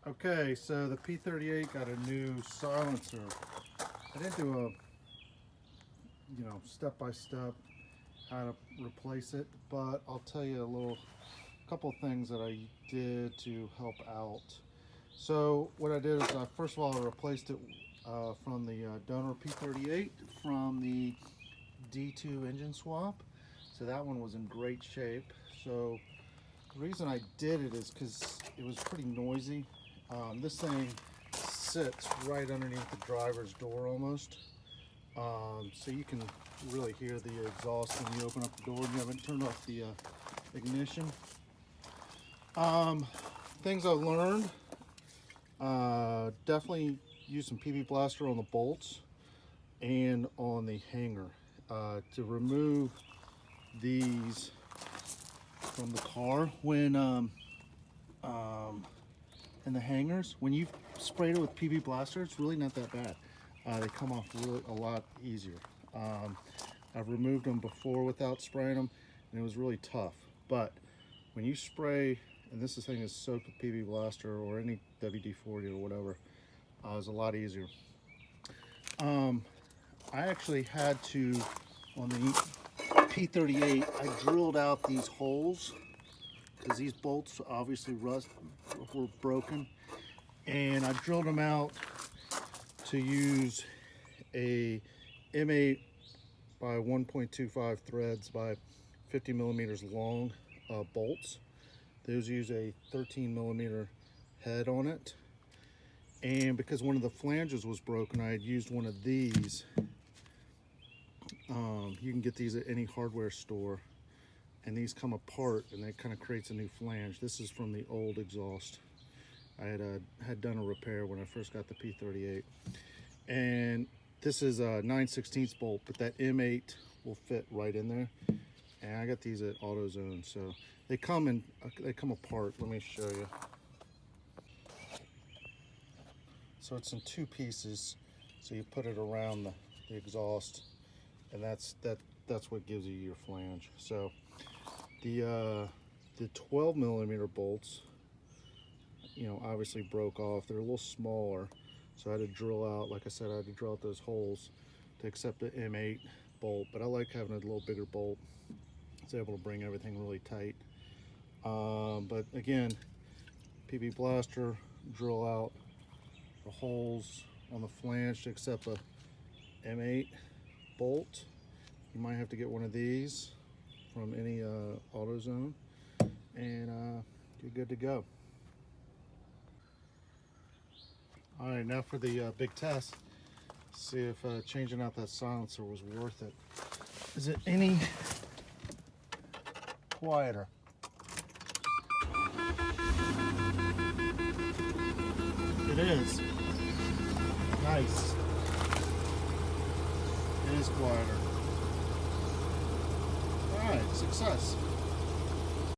Okay, so the P38 got a new silencer. I didn't do a, step-by-step how to replace it, but I'll tell you couple things that I did to help out. So what I did is first of all, I replaced it from the donor P38 from the D2 engine swap. So that one was in great shape. So the reason I did it is because it was pretty noisy. This thing sits right underneath the driver's door almost. So you can really hear the exhaust when you open up the door and you haven't turned off the ignition. Things I've learned, definitely use some PB Blaster on the bolts and on the hanger to remove these from the car when in the hangers. When you've sprayed it with PB Blaster, it's really not that bad. They come off really a lot easier. I've removed them before without spraying them, and it was really tough. But when you spray, and this thing is soaked with PB Blaster or any WD-40 or whatever, it's a lot easier. I actually had to, on the P38, I drilled out these holes because these bolts obviously were broken, and I drilled them out to use a M8 by 1.25 threads by 50 millimeters long bolts. Those use a 13 millimeter head on it, and because one of the flanges was broken, I had used one of these. You can get these at any hardware store, and these come apart and that kind of creates a new flange. This is from the old exhaust. I had done a repair when I first got the P38, and this is a 9/16 bolt, but that M8 will fit right in there. And I got these at AutoZone, so they come apart. Let me show you. So it's in two pieces. So you put it around the exhaust, and that's what gives you your flange. So the 12 millimeter bolts, obviously broke off. They're a little smaller, so I had to drill out, like I said, I had to drill out those holes to accept the M8 bolt. But I like having a little bigger bolt. It's able to bring everything really tight. But again, PB Blaster, drill out the holes on the flange to accept a M8 bolt. You might have to get one of these from any AutoZone, and you're good to go. All right, now for the big test. See if changing out that silencer was worth it. Is it any quieter? It is. Nice. It is quieter. All right, success.